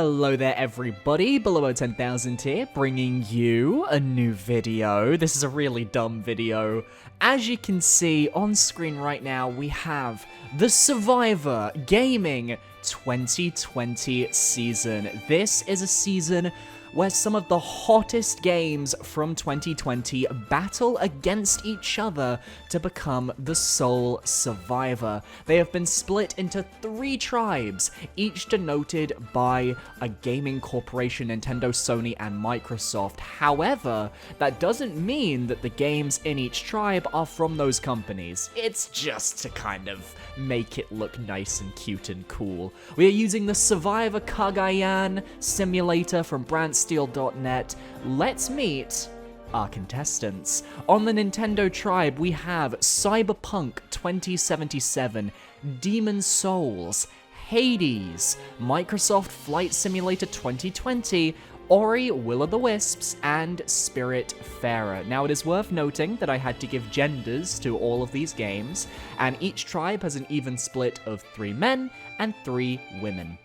Hello there everybody, below 10,000 here, bringing you a new video. This is a really dumb video. As you can see on screen right now, we have the Survivor Gaming 2020 season. This is a season where some of the hottest games from 2020 battle against each other to become the sole survivor. They have been split into 3 tribes, each denoted by a gaming corporation, Nintendo, Sony, and Microsoft. However, that doesn't mean that the games in each tribe are from those companies. It's just to kind of make it look nice and cute and cool. We are using the Survivor Cagayan simulator from Brantsteele.net. Let's meet our contestants. On the Nintendo tribe, we have Cyberpunk 2077, Demon's Souls, Hades, Microsoft Flight Simulator 2020, Ori, Will of the Wisps, and Spiritfarer. Now, it is worth noting that I had to give genders to all of these games, and each tribe has an even split of 3 men and 3 women.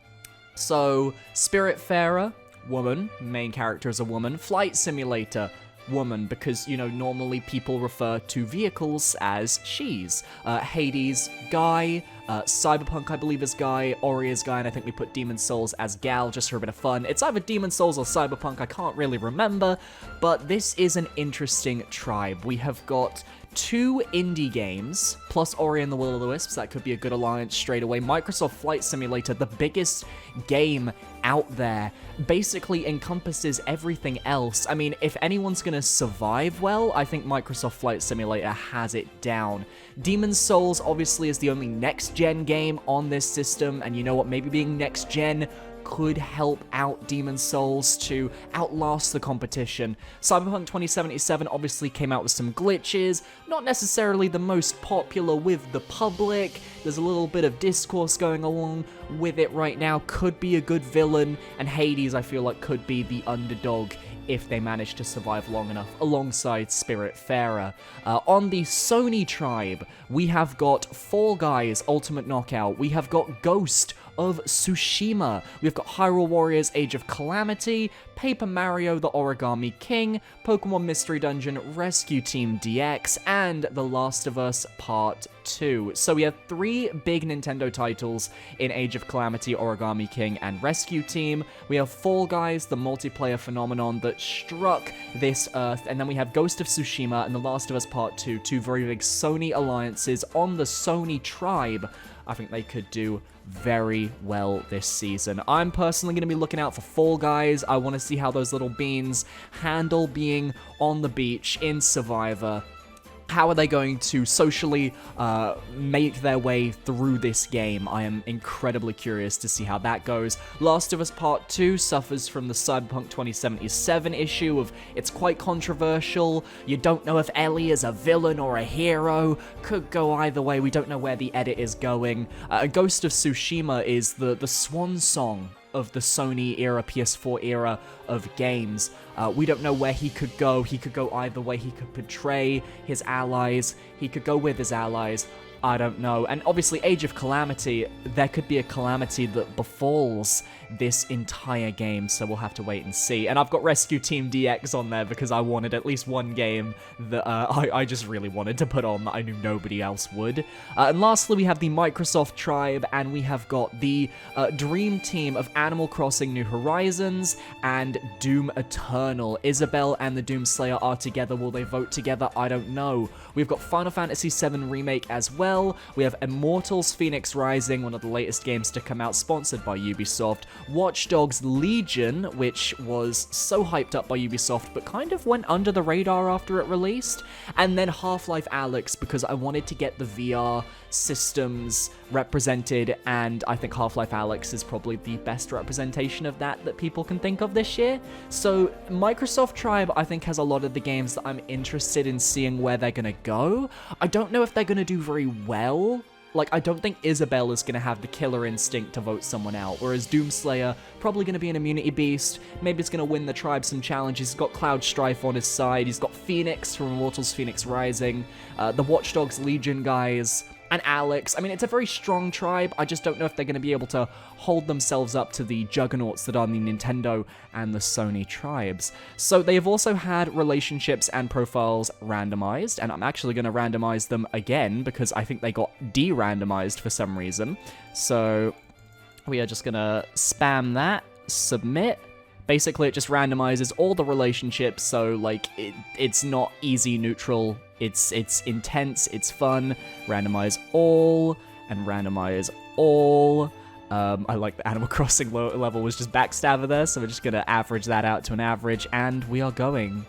So, Spiritfarer, woman, main character is a woman. Flight Simulator, woman, because, you know, normally people refer to vehicles as she's. Hades, guy. Cyberpunk, I believe, is guy. Ori is guy, and I think we put Demon's Souls as gal just for a bit of fun. It's either Demon's Souls or Cyberpunk, I can't really remember, but this is an interesting tribe. We have got 2 indie games, plus Ori and the Will of the Wisps. That could be a good alliance straight away. Microsoft Flight Simulator, the biggest game out there, basically encompasses everything else. I mean, if anyone's gonna survive well, I think Microsoft Flight Simulator has it down. Demon's Souls obviously is the only next-gen game on this system, and you know what, maybe being next-gen could help out Demon's Souls to outlast the competition. Cyberpunk 2077 obviously came out with some glitches, not necessarily the most popular with the public. There's a little bit of discourse going along with it right now. Could be a good villain, and Hades, I feel like, could be the underdog if they manage to survive long enough, alongside Spiritfarer. On the Sony tribe, we have got Fall Guys Ultimate Knockout, we have got Ghost of Tsushima, we've got Hyrule Warriors Age of Calamity, Paper Mario The Origami King, Pokemon Mystery Dungeon Rescue Team DX, and The Last of Us Part 2. So we have 3 big Nintendo titles in Age of Calamity, Origami King, and Rescue Team. We have Fall Guys, the multiplayer phenomenon that struck this earth, and then we have Ghost of Tsushima and The Last of Us Part 2, 2 very big Sony alliances on the Sony tribe. I think they could do very well this season. I'm personally going to be looking out for Fall Guys. I want to see how those little beans handle being on the beach in Survivor. How are they going to socially make their way through this game? I am incredibly curious to see how that goes. Last of Us Part 2 suffers from the Cyberpunk 2077 issue of it's quite controversial. You don't know if Ellie is a villain or a hero. Could go either way. We don't know where the edit is going. Ghost of Tsushima is the swan song of the Sony era, PS4 era of games. We don't know where he could go. He could go either way. He could betray his allies. He could go with his allies. I don't know. And obviously, Age of Calamity, there could be a calamity that befalls this entire game, so we'll have to wait and see. And I've got Rescue Team DX on there because I wanted at least one game that I just really wanted to put on that I knew nobody else would. And lastly, we have the Microsoft tribe, and we have got the Dream Team of Animal Crossing New Horizons and Doom Eternal. Isabelle and the Doomslayer are together. Will they vote together? I don't know. We've got Final Fantasy VII Remake as well. We have Immortals Phoenix Rising, one of the latest games to come out, sponsored by Ubisoft. Watch Dogs Legion, which was so hyped up by Ubisoft, but kind of went under the radar after it released. And then Half-Life Alyx, because I wanted to get the VR systems represented, and I think Half-Life Alyx is probably the best representation of that people can think of this year. So Microsoft Tribe, I think, has a lot of the games that I'm interested in seeing where they're gonna go. I don't know if they're gonna do very well. Like, I don't think Isabelle is going to have the killer instinct to vote someone out, whereas Doomslayer, probably going to be an immunity beast, maybe it's going to win the tribe some challenges. He's got Cloud Strife on his side, he's got Phoenix from Immortals Phoenix Rising, the Watch Dogs Legion guys and Alex. I mean, it's a very strong tribe. I just don't know if they're going to be able to hold themselves up to the juggernauts that are the Nintendo and the Sony tribes. So they have also had relationships and profiles randomized, and I'm actually going to randomize them again because I think they got de-randomized for some reason. So we are just going to spam that, submit. Basically, it just randomizes all the relationships, so, like, it's not easy neutral, it's intense, it's fun. Randomize all, and randomize all. I like the Animal Crossing level was just backstabber there, so we're just gonna average that out to an average, and we are going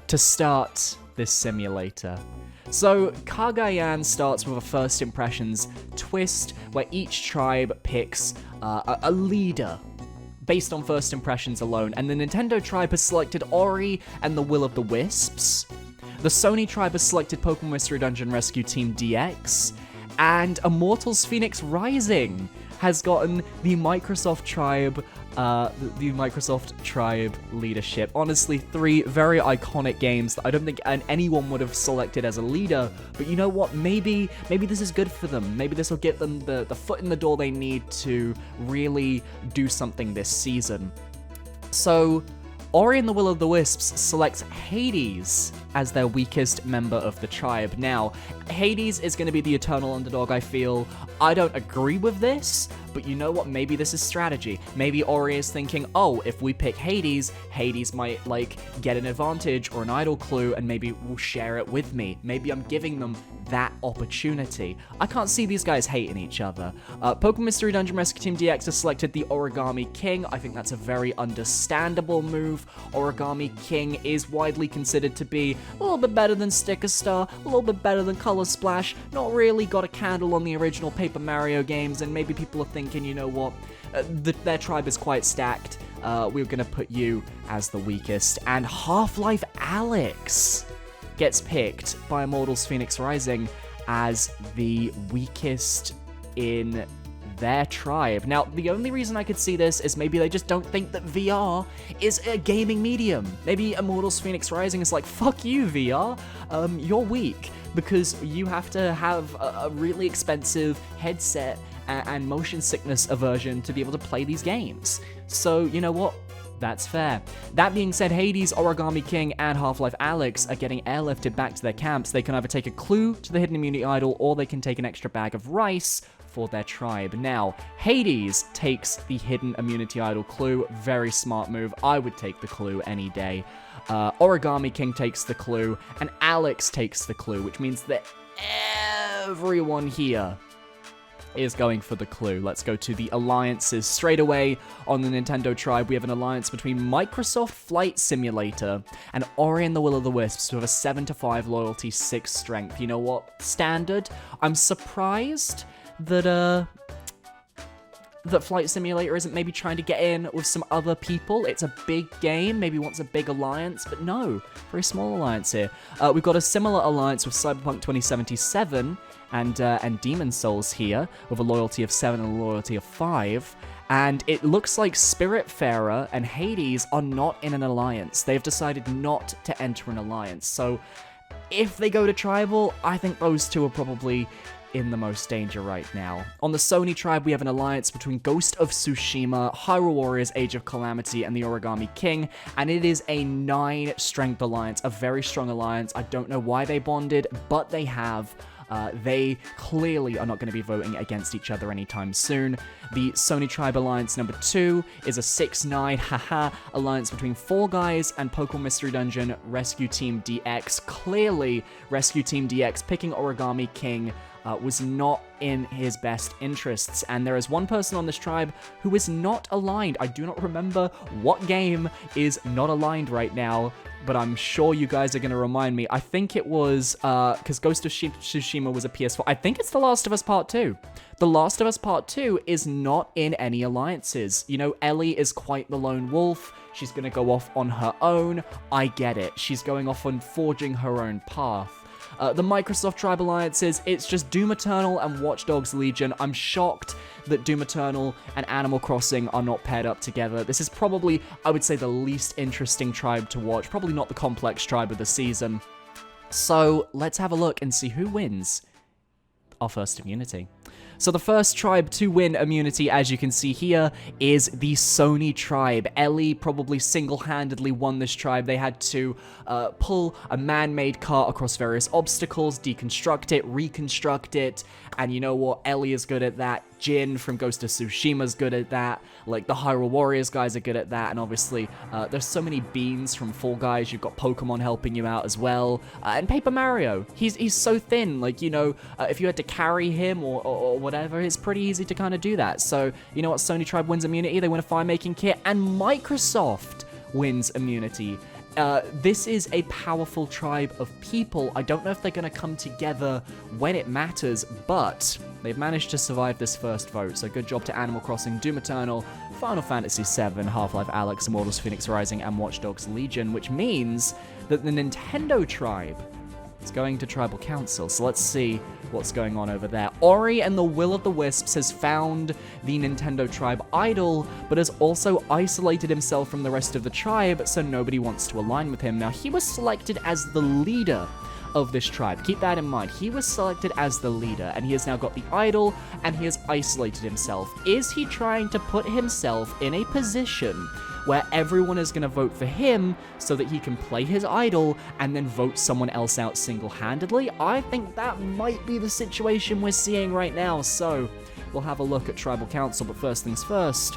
to start this simulator. So, Kagayan starts with a first impressions twist, where each tribe picks a leader based on first impressions alone, and the Nintendo tribe has selected Ori and the Will of the Wisps. The Sony tribe has selected Pokemon Mystery Dungeon Rescue Team DX, and Immortals Phoenix Rising has gotten the Microsoft tribe leadership. Honestly, 3 very iconic games that I don't think anyone would have selected as a leader, but you know what, maybe this is good for them. Maybe this will get them the foot in the door they need to really do something this season. So, Ori and the Will of the Wisps selects Hades as their weakest member of the tribe. Now, Hades is going to be the eternal underdog, I feel. I don't agree with this, but you know what? Maybe this is strategy. Maybe Ori is thinking, oh, if we pick Hades, Hades might, like, get an advantage or an idol clue, and maybe will share it with me. Maybe I'm giving them that opportunity. I can't see these guys hating each other. Pokemon Mystery Dungeon Rescue Team DX has selected the Origami King. I think that's a very understandable move. Origami King is widely considered to be a little bit better than Sticker Star, a little bit better than Color Splash, not really got a candle on the original Paper Mario games, and maybe people are thinking, you know what, their tribe is quite stacked. We're gonna put you as the weakest. And Half-Life Alyx gets picked by Immortals Phoenix Rising as the weakest in their tribe. Now, the only reason I could see this is maybe they just don't think that VR is a gaming medium. Maybe Immortals Phoenix Rising is like, fuck you, VR. You're weak, because you have to have a really expensive headset and motion sickness aversion to be able to play these games. So, you know what? That's fair. That being said, Hades, Origami King, and Half-Life Alyx are getting airlifted back to their camps. They can either take a clue to the hidden immunity idol, or they can take an extra bag of rice for their tribe. Now, Hades takes the hidden immunity idol clue. Very smart move. I would take the clue any day. Origami King takes the clue, and Alyx takes the clue, which means that everyone here is going for the clue. Let's go to the alliances straight away. On the Nintendo tribe, we have an alliance between Microsoft Flight Simulator and Ori and the Will of the Wisps, who have a 7-5 loyalty, 6 strength. You know what? Standard. I'm surprised that Flight Simulator isn't maybe trying to get in with some other people. It's a big game, maybe wants a big alliance, but no, very small alliance here. We've got a similar alliance with Cyberpunk 2077 and Demon Souls here, with a loyalty of 7 and a loyalty of 5. And it looks like Spiritfarer and Hades are not in an alliance. They've decided not to enter an alliance. So if they go to Tribal, I think those two are probably in the most danger right now. On the Sony tribe, we have an alliance between Ghost of Tsushima, Hyrule Warriors Age of Calamity, and the Origami King, and it is a 9-strength alliance, a very strong alliance. I don't know why they bonded, but they have. They clearly are not going to be voting against each other anytime soon. The Sony Tribe Alliance number 2 is a 6-9 haha alliance between Fall Guys and Pokemon Mystery Dungeon Rescue Team DX. Clearly, Rescue Team DX picking Origami King was not in his best interests, and there is one person on this tribe who is not aligned. I do not remember what game is not aligned right now, but I'm sure you guys are going to remind me. I think it was, because Ghost of Tsushima was a PS4. I think it's The Last of Us Part 2. The Last of Us Part 2 is not in any alliances. You know, Ellie is quite the lone wolf. She's going to go off on her own. I get it. She's going off and forging her own path. The Microsoft Tribe Alliances, it's just Doom Eternal and Watch Dogs Legion. I'm shocked that Doom Eternal and Animal Crossing are not paired up together. This is probably, I would say, the least interesting tribe to watch. Probably not the complex tribe of the season. So let's have a look and see who wins our first immunity. So the first tribe to win immunity, as you can see here, is the Sony tribe. Ellie probably single-handedly won this tribe. They had to pull a man-made cart across various obstacles, deconstruct it, reconstruct it, and you know what? Ellie is good at that. Jin from Ghost of Tsushima's good at that. Like, the Hyrule Warriors guys are good at that. And obviously, there's so many beans from Fall Guys. You've got Pokemon helping you out as well. And Paper Mario. He's so thin. Like, you know, if you had to carry him or whatever, it's pretty easy to kind of do that. So, you know what? Sony Tribe wins immunity. They win a fire-making kit. And Microsoft wins immunity. This is a powerful tribe of people. I don't know if they're going to come together when it matters, but they've managed to survive this first vote. So good job to Animal Crossing, Doom Eternal, Final Fantasy VII, Half-Life Alyx, Immortals Phoenix Rising, and Watch Dogs Legion, which means that the Nintendo tribe is going to Tribal Council. So let's see what's going on over there. Ori and the Will-o'-the-Wisps has found the Nintendo tribe idol, but has also isolated himself from the rest of the tribe, so nobody wants to align with him. Now, he was selected as the leader of this tribe. Keep that in mind. He was selected as the leader, and he has now got the idol, and he has isolated himself. Is he trying to put himself in a position where everyone is going to vote for him so that he can play his idol and then vote someone else out single-handedly? I think that might be the situation we're seeing right now, so we'll have a look at Tribal Council, but first things first,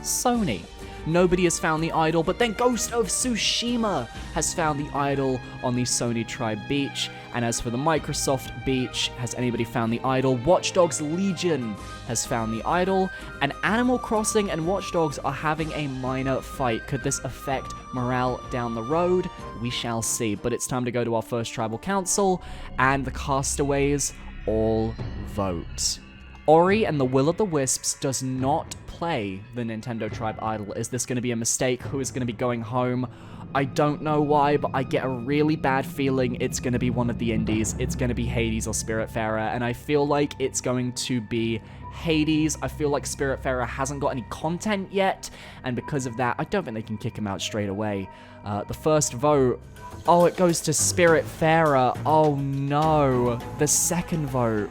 Sony. Nobody has found the idol, but then Ghost of Tsushima has found the idol on the Sony Tribe Beach. And as for the Microsoft Beach, has anybody found the idol? Watch Dogs Legion has found the idol, and Animal Crossing and Watch Dogs are having a minor fight. Could this affect morale down the road? We shall see. But it's time to go to our first Tribal Council, and the castaways all vote. Ori and the Will-o'-the-Wisps does not play the Nintendo Tribe Idol. Is this going to be a mistake? Who is going to be going home? I don't know why, but I get a really bad feeling it's going to be one of the indies. It's going to be Hades or Spiritfarer, and I feel like it's going to be Hades. I feel like Spiritfarer hasn't got any content yet, and because of that, I don't think they can kick him out straight away. The first vote, oh, it goes to Spiritfarer. Oh no, the second vote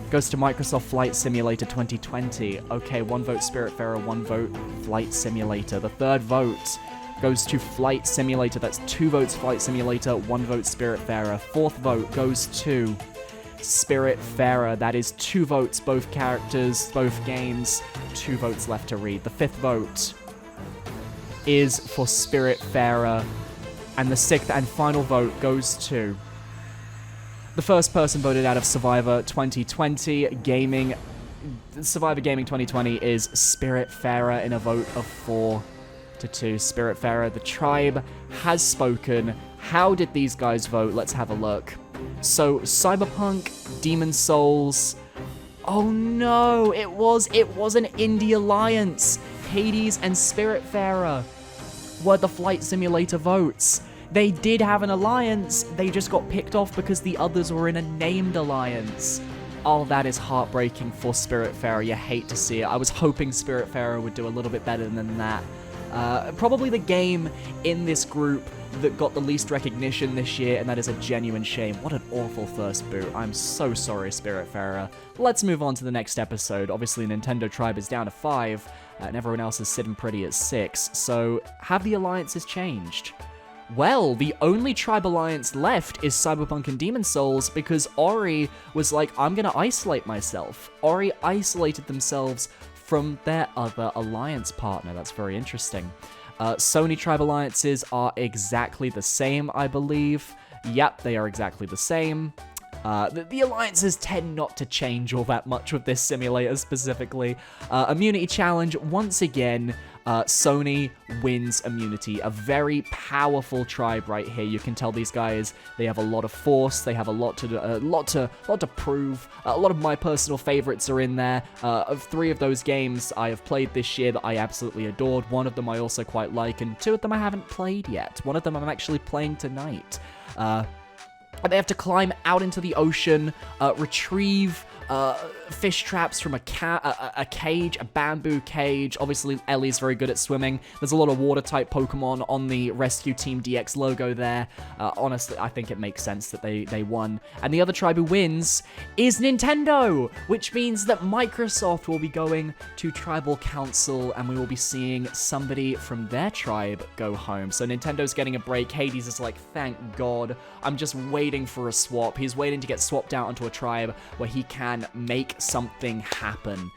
goes to Microsoft Flight Simulator 2020. Okay, one vote Spiritfarer, one vote Flight Simulator. The third vote goes to Flight Simulator. That's 2 votes Flight Simulator, 1 vote Spiritfarer. Fourth vote goes to Spiritfarer. That is 2 votes, both characters, both games. 2 votes left to read. The fifth vote is for Spiritfarer. And the sixth and final vote goes to the first person voted out of Survivor 2020 Gaming. Survivor Gaming 2020 is Spiritfarer in a vote of 4-2. Spiritfarer, the tribe, has spoken. How did these guys vote? Let's have a look. So, Cyberpunk, Demon Souls. Oh no, it was an indie alliance. Hades and Spiritfarer were the Flight Simulator votes. They did have an alliance, they just got picked off because the others were in a named alliance. Oh, that is heartbreaking for Spiritfarer. You hate to see it. I was hoping Spiritfarer would do a little bit better than that. Probably the game in this group that got the least recognition this year, and that is a genuine shame. What an awful first boot. I'm so sorry, Spiritfarer. Let's move on to the next episode. Obviously, Nintendo Tribe is down to 5, and everyone else is sitting pretty at 6. So, have the alliances changed? Well, the only tribe alliance left is Cyberpunk and Demon Souls, because Ori was like, I'm gonna isolate myself. Ori isolated themselves from their other alliance partner. That's very interesting. Sony tribe alliances are exactly the same, I believe. Yep, they are exactly the same. The alliances tend not to change all that much with this simulator specifically. Immunity challenge, once again, Sony wins immunity. A very powerful tribe right here. You can tell these guys, they have a lot of force. They have a lot to prove. A lot of my personal favorites are in there. Of 3 of those games I have played this year that I absolutely adored. One of them I also quite like, and 2 of them I haven't played yet. One of them I'm actually playing tonight. They have to climb out into the ocean, retrieve fish traps from a cage, a bamboo cage. Obviously, Ellie's very good at swimming. There's a lot of water-type Pokemon on the Rescue Team DX logo there. Honestly, I think it makes sense that they won. And the other tribe who wins is Nintendo, which means that Microsoft will be going to Tribal Council, and we will be seeing somebody from their tribe go home. So Nintendo's getting a break. Hades is like, thank God. I'm just waiting for a swap. He's waiting to get swapped out onto a tribe where he can make something happen.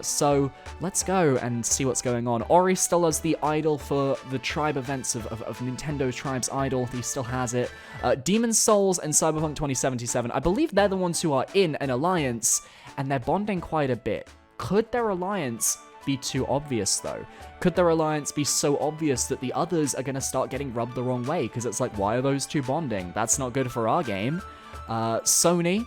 So let's go and see what's going on. Ori still has the idol for the tribe events of Nintendo Tribe's idol. He still has it. Demon Souls and Cyberpunk 2077, I believe they're the ones who are in an alliance, and they're bonding quite a bit. Could their alliance be too obvious, though? Could their alliance be so obvious that the others are going to start getting rubbed the wrong way? Because it's like, why are those two bonding? That's not good for our game. Sony,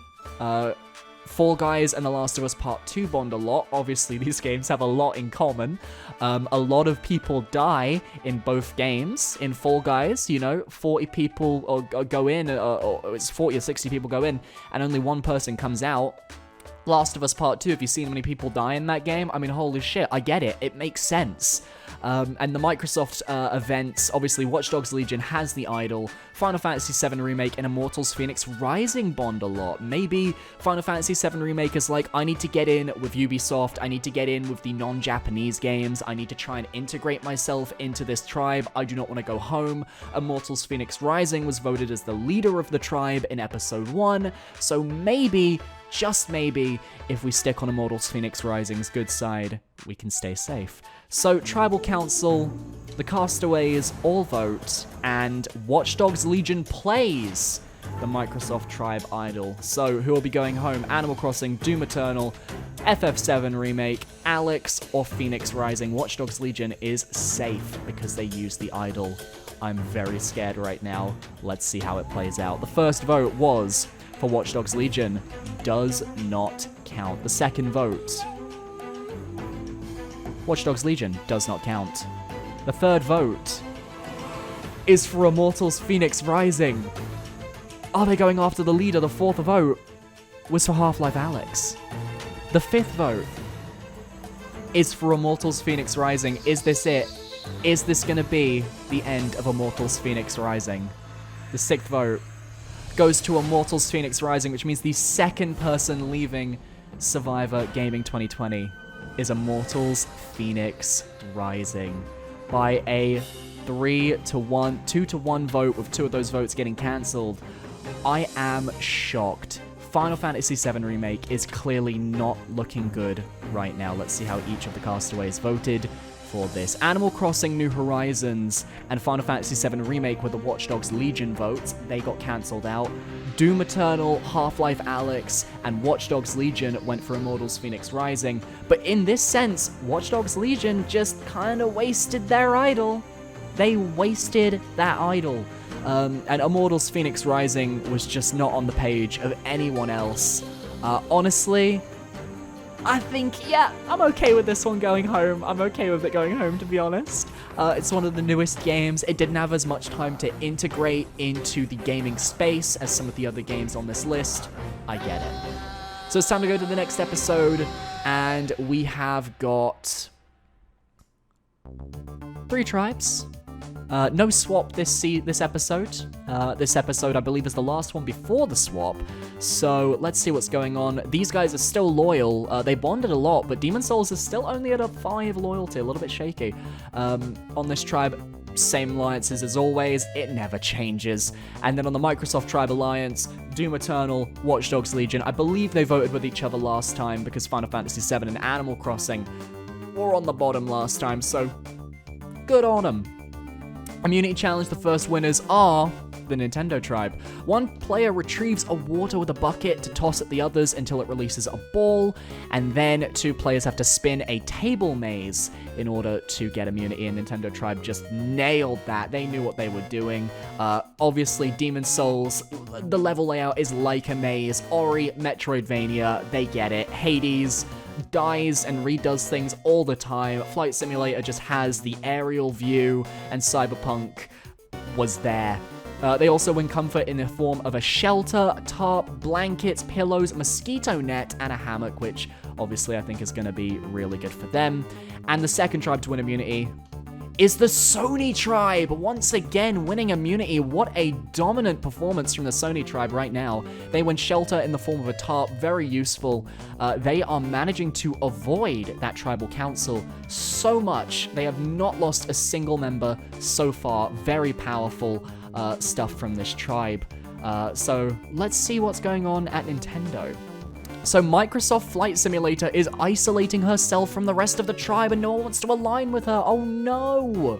Fall Guys and The Last of Us Part 2 bond a lot. Obviously, these games have a lot in common. A lot of people die in both games. In Fall Guys, 40 people go in, or it's 40 or 60 people go in, and only one person comes out. Last of Us Part 2, if you've seen how many people die in that game, I mean, holy shit, I get it. It makes sense. And the Microsoft events, obviously, Watch Dogs Legion has the idol. Final Fantasy VII Remake and Immortals Phoenix Rising bond a lot. Maybe Final Fantasy VII Remake is like, I need to get in with Ubisoft. I need to get in with the non-Japanese games. I need to try and integrate myself into this tribe. I do not want to go home. Immortals Phoenix Rising was voted as the leader of the tribe in Episode 1. So maybe, just maybe, if we stick on Immortals Phoenix Rising's good side, we can stay safe. So, Tribal Council, the Castaways all vote, and Watch Dogs Legion plays the Microsoft Tribe Idol. So, who will be going home? Animal Crossing, Doom Eternal, FF7 Remake, Alex, or Phoenix Rising? Watch Dogs Legion is safe because they use the idol. I'm very scared right now. Let's see how it plays out. The first vote was for Watch Dogs Legion. Does not count. The second vote, Watch Dogs Legion, does not count. The third vote is for Immortals Phoenix Rising. Are they going after the leader? The fourth vote was for Half-Life Alyx. The fifth vote is for Immortals Phoenix Rising. Is this it? Is this going to be the end of Immortals Phoenix Rising? The sixth vote goes to Immortals Phoenix Rising, which means the second person leaving Survivor Gaming 2020 is Immortals Phoenix Rising by a 3-1, 2-1 vote, with two of those votes getting cancelled. I am shocked. Final Fantasy VII Remake is clearly not looking good right now. Let's see how each of the castaways voted for this. Animal Crossing New Horizons and Final Fantasy VII Remake with the Watch Dogs Legion votes, they got cancelled out. Doom Eternal, Half-Life Alyx, and Watch Dogs Legion went for Immortals Phoenix Rising. But in this sense, Watch Dogs Legion just kind of wasted their idol. They wasted that idol. And Immortals Phoenix Rising was just not on the page of anyone else. Honestly, I think, yeah, I'm okay with this one going home. I'm okay with it going home, to be honest. It's one of the newest games. It didn't have as much time to integrate into the gaming space as some of the other games on this list. I get it. So it's time to go to the next episode, and we have got 3 tribes. No swap this episode. This episode, I believe, is the last one before the swap. So let's see what's going on. These guys are still loyal. They bonded a lot, but Demon Souls is still only at a 5 loyalty, a little bit shaky. On this tribe, same alliances as always. It never changes. And then on the Microsoft Tribe Alliance, Doom Eternal, Watch Dogs Legion. I believe they voted with each other last time because Final Fantasy VII and Animal Crossing were on the bottom last time. So good on them. Immunity Challenge, the first winners are the Nintendo Tribe. One player retrieves a water with a bucket to toss at the others until it releases a ball, and then 2 players have to spin a table maze in order to get immunity, and Nintendo Tribe just nailed that. They knew what they were doing. Obviously, Demon Souls, the level layout is like a maze. Ori, Metroidvania, they get it. Hades dies and redoes things all the time. Flight Simulator just has the aerial view, and Cyberpunk was there They also win comfort in the form of a shelter, a tarp, blankets, pillows, mosquito net, and a hammock, which obviously I think is going to be really good for them. And the second tribe to win immunity is the Sony tribe. Once again, winning immunity. What a dominant performance from the Sony tribe right now. They win shelter in the form of a tarp, very useful. They are managing to avoid that tribal council so much. They have not lost a single member so far. Very powerful stuff from this tribe. So let's see what's going on at Nintendo. So Microsoft Flight Simulator is isolating herself from the rest of the tribe and no one wants to align with her. Oh no!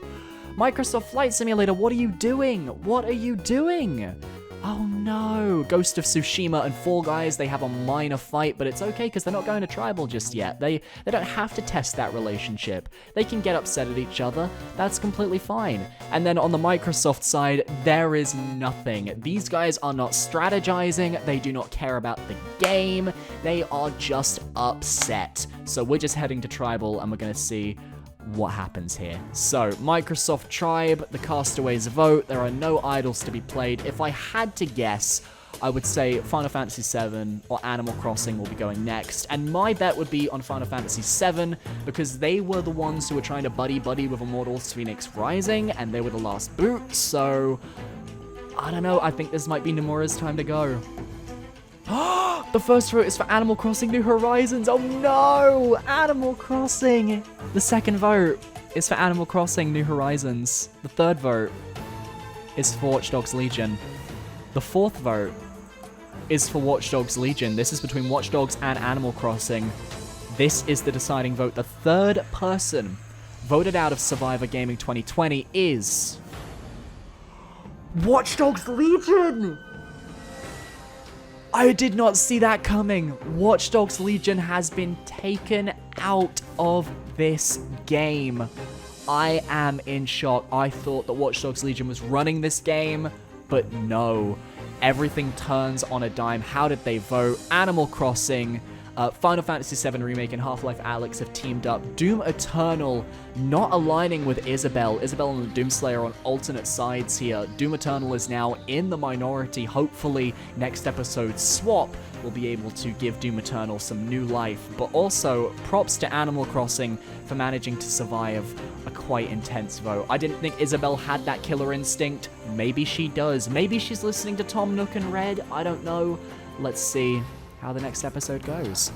Microsoft Flight Simulator, what are you doing? What are you doing? Oh no! Ghost of Tsushima and Fall Guys, they have a minor fight, but it's okay because they're not going to tribal just yet. They don't have to test that relationship. They can get upset at each other. That's completely fine. And then on the Microsoft side, there is nothing. These guys are not strategizing. They do not care about the game. They are just upset. So we're just heading to tribal and we're going to see what happens here. So, Microsoft Tribe, the Castaways vote. There are no idols to be played. If I had to guess, I would say Final Fantasy VII or Animal Crossing will be going next. And my bet would be on Final Fantasy VII because they were the ones who were trying to buddy-buddy with Immortals Phoenix Rising, and they were the last boot. So, I don't know. I think this might be Nomura's time to go. The first vote is for Animal Crossing New Horizons. Oh no! Animal Crossing! The second vote is for Animal Crossing New Horizons. The third vote is for Watch Dogs Legion. The fourth vote is for Watch Dogs Legion. This is between Watch Dogs and Animal Crossing. This is the deciding vote. The third person voted out of Survivor Gaming 2020 is Watch Dogs Legion! I did not see that coming. Watch Dogs Legion has been taken out of this game. I am in shock. I thought that Watch Dogs Legion was running this game, but no. Everything turns on a dime. How did they vote? Animal Crossing, Final Fantasy VII Remake, and Half-Life Alyx have teamed up. Doom Eternal not aligning with Isabelle. Isabelle and the Doomslayer on alternate sides here. Doom Eternal is now in the minority. Hopefully, next episode, Swap will be able to give Doom Eternal some new life. But also, props to Animal Crossing for managing to survive a quite intense vote. I didn't think Isabelle had that killer instinct. Maybe she does. Maybe she's listening to Tom Nook and Red. I don't know. Let's see how the next episode goes.